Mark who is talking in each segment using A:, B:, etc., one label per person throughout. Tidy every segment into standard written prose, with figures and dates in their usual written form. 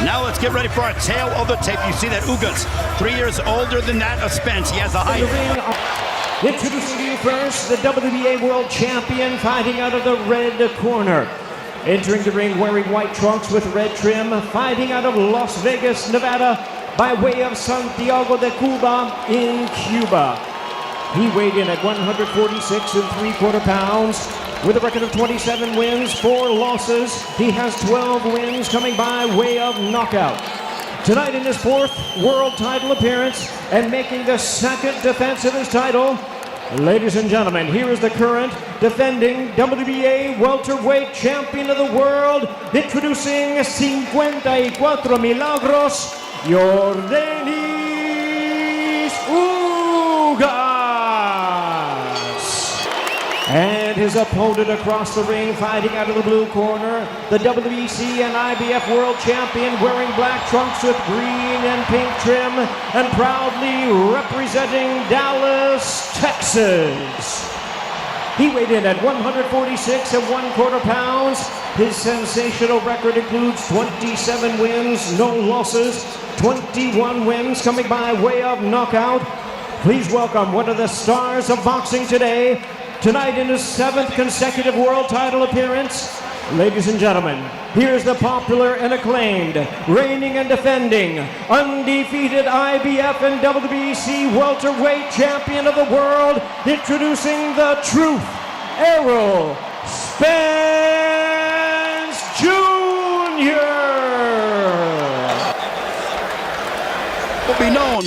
A: Now let's get ready for our tail of the tape. You see that Ugas, 3 years older than that of Spence. He has a height.
B: Introducing to you first, the WBA World Champion fighting out of the red corner. Entering the ring wearing white trunks with red trim, fighting out of Las Vegas, Nevada, by way of Santiago de Cuba in Cuba. He weighed in at 146 3/4 pounds with a record of 27 wins, 4 losses. He has 12 wins coming by way of knockout. Tonight in his 4th world title appearance and making the 2nd defense of his title, ladies and gentlemen, here is the current defending WBA welterweight champion of the world, introducing 54 milagros, Yordenis Ugas. And his opponent across the ring, fighting out of the blue corner, the WBC and IBF world champion, wearing black trunks with green and pink trim, and proudly representing Dallas, Texas. He weighed in at 146 1/4 pounds. His sensational record includes 27 wins, no losses, 21 wins coming by way of knockout. Please welcome one of the stars of boxing today, tonight in his 7th consecutive world title appearance. Ladies and gentlemen, here's the popular and acclaimed, reigning and defending, undefeated IBF and WBC welterweight champion of the world, introducing the truth, Errol Spence Jr.
A: Will be known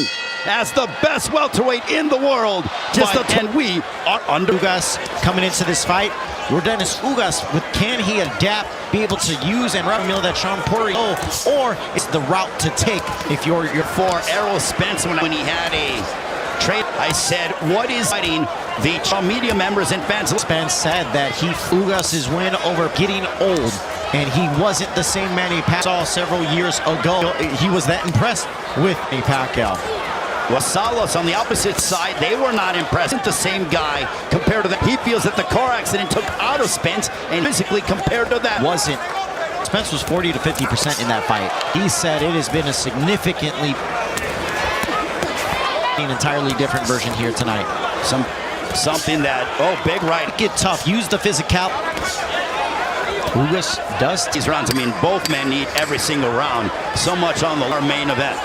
A: as the best welterweight in the world. And we are under.
C: Ugas coming into this fight. Yordenis Ugas, can he adapt, be able to use and run meal that Sean Porter, or is the route to take if you're
A: for Errol Spence when he had a trade? I said, what is fighting the media members and fans?
C: Spence said that Ugas' win over getting old, and he wasn't the same Manny Pacquiao saw several years ago. He was that impressed with Manny Pacquiao.
A: Wasalos on the opposite side, they were not impressed. The same guy compared to that. He feels that the car accident took out of Spence, and physically compared to that
C: wasn't. Spence was 40 to 50% in that fight. He said it has been a significantly an entirely different version here tonight.
A: Something that, big right.
C: Get tough, use the physical. Ugas does
A: these rounds. I mean, both men need every single round. So much on the main event.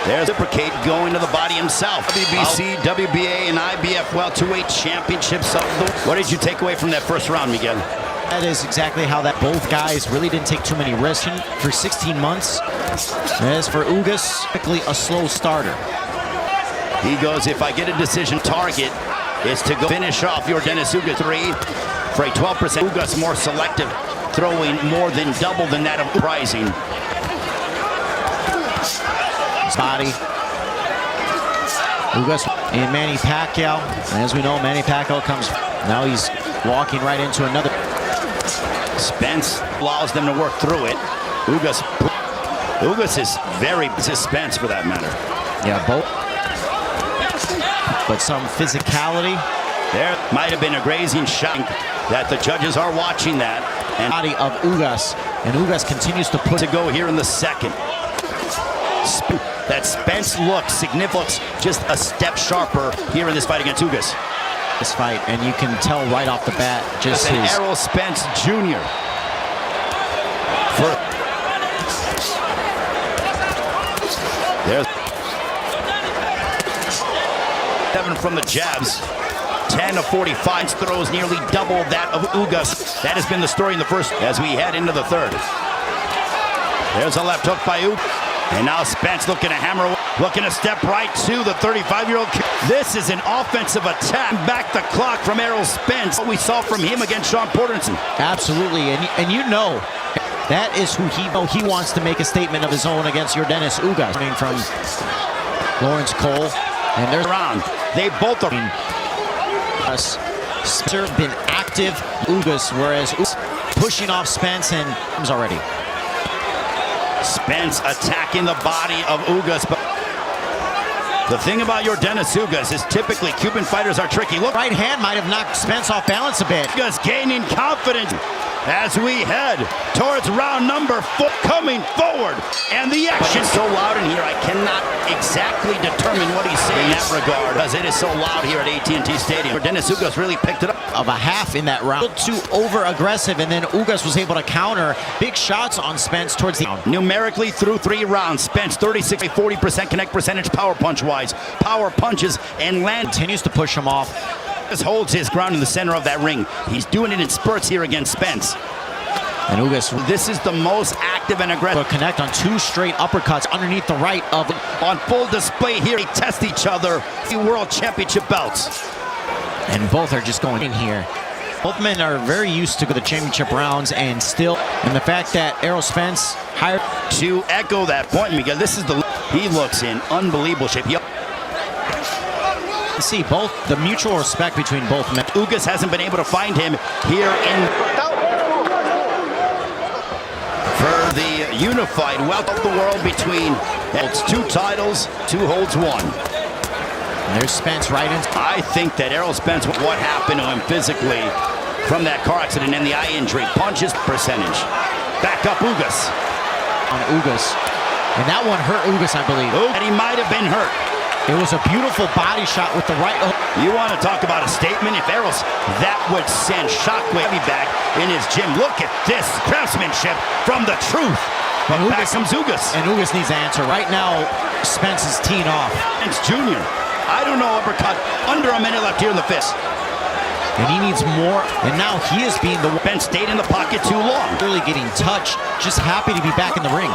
A: There's Reciprocate going to the body himself. WBC, WBA, and IBF welterweight championships. What did you take away from that first round, Miguel?
C: That is exactly how that both guys really didn't take too many risks for 16 months. As for Ugas, quickly a slow starter.
A: He goes, if I get a decision target, is to go finish off Yordenis Ugas 3 for a 12%. Ugas more selective, throwing more than double than that of Rising.
C: Body. Ugas and Manny Pacquiao. As we know, Manny Pacquiao comes. Now he's walking right into another.
A: Spence allows them to work through it. Ugas is very Spence for that matter.
C: Yeah, both. But some physicality.
A: There might have been a grazing shot that the judges are watching that. And
C: body of Ugas. And Ugas continues to put
A: to go here in the 2nd. That Spence looks significant, just a step sharper here in this fight against Ugas.
C: This fight, and you can tell right off the bat, just his
A: Errol Spence Jr. There's 7 from the jabs. 10 of 45 throws, nearly double that of Ugas. That has been the story in the first as we head into the 3rd. There's a left hook by Ugas. And now Spence looking to hammer, looking to step right to the 35-year-old. This is an offensive attack. Back the clock from Errol Spence. What we saw from him against Sean Porter.
C: Absolutely, and you know, that is who he wants to make a statement of his own against Yordenis Ugas. Coming from Laurence Cole, and there's
A: around. They both are.
C: Spencer been active, Ugas, whereas pushing off Spence and comes already.
A: Spence attacking the body of Ugas. But the thing about Yordenis Ugas is typically Cuban fighters are tricky. Look,
C: right hand might have knocked Spence off balance a bit.
A: Ugas gaining confidence. as we head towards round number 4, coming forward, and the action so loud in here I cannot exactly determine what he's saying in that regard, because it is so loud here at AT&T Stadium. Yordenis Ugas really picked it up.
C: Of a half in that round. Too over aggressive, and then Ugas was able to counter big shots on Spence towards the
A: numerically through 3 rounds. Spence 36, 40% connect percentage power punch wise. Power punches and land.
C: Continues to push him off.
A: Ugas holds his ground in the center of that ring. He's doing it in spurts here against Spence.
C: And Ugas,
A: this is the most active and aggressive.
C: Connect on 2 straight uppercuts underneath the right of.
A: On full display here, they test each other. World Championship belts.
C: And both are just going in here. Both men are very used to the championship rounds, and still, and the fact that Errol Spence hired
A: to echo that point, because this is he looks in unbelievable shape.
C: See both the mutual respect between both men.
A: Ugas hasn't been able to find him here in for the unified welter of the world between holds 2 titles, 2 holds 1.
C: And there's Spence right in.
A: I think that Errol Spence, what happened to him physically from that car accident and the eye injury, punches percentage. Back up Ugas.
C: On Ugas. And that one hurt Ugas, I believe.
A: And he might have been hurt.
C: It was a beautiful body shot with the right.
A: You want to talk about a statement? If Errol's, that would send shockwave back in his gym. Look at this craftsmanship from the truth. But back comes Ugas.
C: And Ugas needs to answer. Right now, Spence is teeing off.
A: Spence Jr. I don't know, uppercut. Under a minute left here in the fist.
C: And he needs more. And now he is being the
A: Spence stayed in the pocket too long.
C: Really getting touched. Just happy to be back in the ring.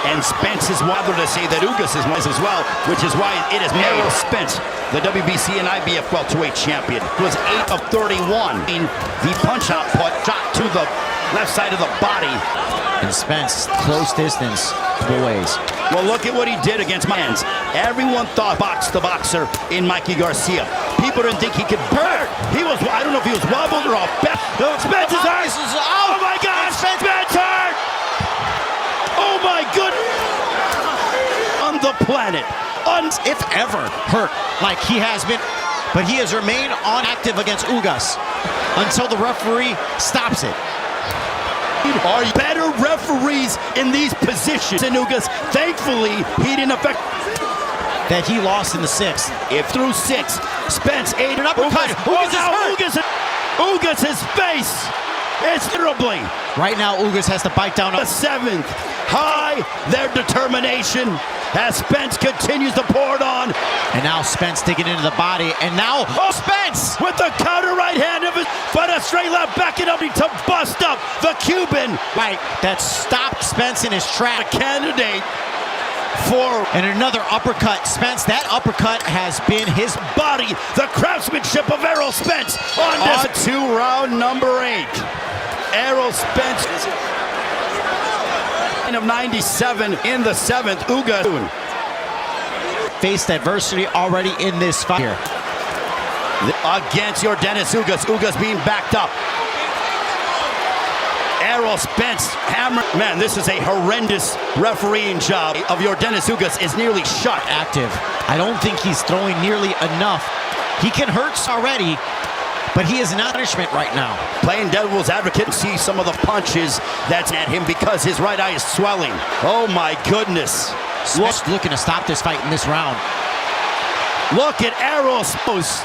A: And Spence is wild to say that Ugas is wise as well, which is why it is Errol Spence, the WBC and IBF welterweight champion, was 8 of 31. The punch output shot to the left side of the body.
C: And Spence, close distance, ways.
A: Well, look at what he did against my hands. Everyone thought the boxer in Mikey Garcia. People didn't think he could burn. He was, I don't know if he was wobbled or off. Spence is hurt. Oh my God, Spence hurt. Oh my goodness. On the planet.
C: If ever hurt like he has been. But he has remained on active against Ugas until the referee stops it.
A: Are better referees in these positions in Ugas. Thankfully, he didn't affect
C: that he lost in the 6th.
A: If through 6, Spence 8 and uppercut. Ugas' face is terribly.
C: Right now, Ugas has to bite down.
A: The 7th, high their determination as Spence continues to pour it on.
C: And now Spence digging into the body, and now Spence
A: with the counter right hand of his, but a straight left backing up to bust up the Cuban.
C: Right, that stopped Spence in his track.
A: A candidate for
C: and another uppercut. Spence, that uppercut has been his
A: body. The craftsmanship of Errol Spence on to round number 8. Errol Spence of 97 in the 7th. Ugas
C: faced adversity already in this fight here.
A: Against Yordenis Ugas. Ugas being backed up. Errol Spence hammer. Man, this is a horrendous refereeing job of Yordenis Ugas. Is nearly shut.
C: Active. I don't think he's throwing nearly enough. He can hurt already, but he is not punishment right now.
A: Playing devil's advocate, see some of the punches that's at him because his right eye is swelling. Oh my goodness.
C: Spence looking to stop this fight in this round.
A: Look at Errol Spence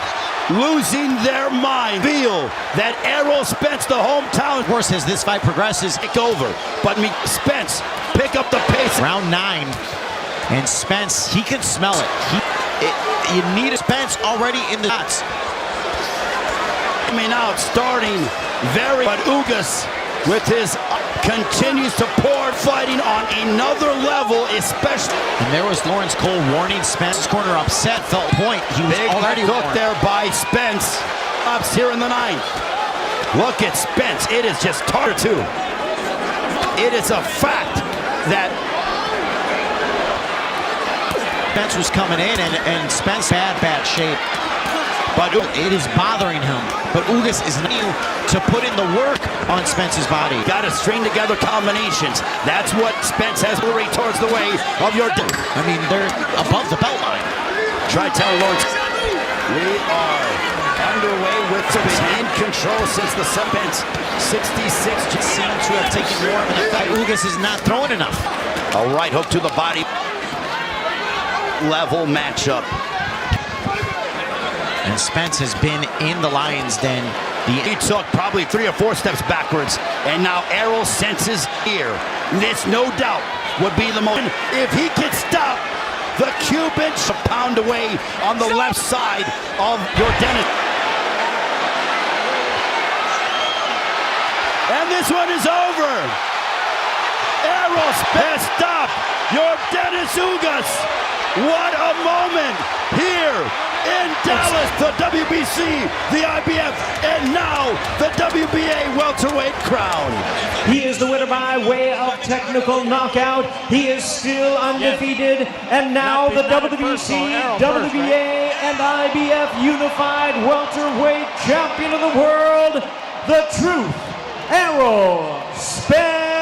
A: losing their mind. Feel that Errol Spence, the hometown.
C: Of course, as this fight progresses,
A: take over. But Spence pick up the pace.
C: Round 9, and Spence, he can smell it. You need a Spence already in the shots.
A: Coming out, starting very, but Ugas with his continues to pour, fighting on another level, especially.
C: And there was Laurence Cole warning Spence's corner upset, felt point. He was
A: big
C: already
A: hook there by Spence. Ups here in the 9th. Look at Spence. It is just tar too. It is a fact that
C: Spence was coming in, and Spence bad shape. But it is bothering him. But Ugas is new to put in the work on Spence's body.
A: Got to string together combinations. That's what Spence has towards the way of
C: I mean, they're above the belt line.
A: Try telling Laurence. We are underway with Spence in control since the Spence 66.
C: Just seemed to have taken more of an effect. Ugas is not throwing enough.
A: A right hook to the body. Level matchup.
C: And Spence has been in the lion's den.
A: He took probably 3 or 4 steps backwards, and now Errol senses here. This, no doubt, would be the moment. If he can stop the Cuban, a pound away on the left side of Yordenis. And this one is over. Errol Spence stop Yordenis Ugas. What a moment here in Dallas, the WBC, the IBF, and now the WBA welterweight crown.
B: He is the winner by way of technical knockout. He is still undefeated, and now the WBC, WBA, and IBF unified welterweight champion of the world, the truth, Errol Spence.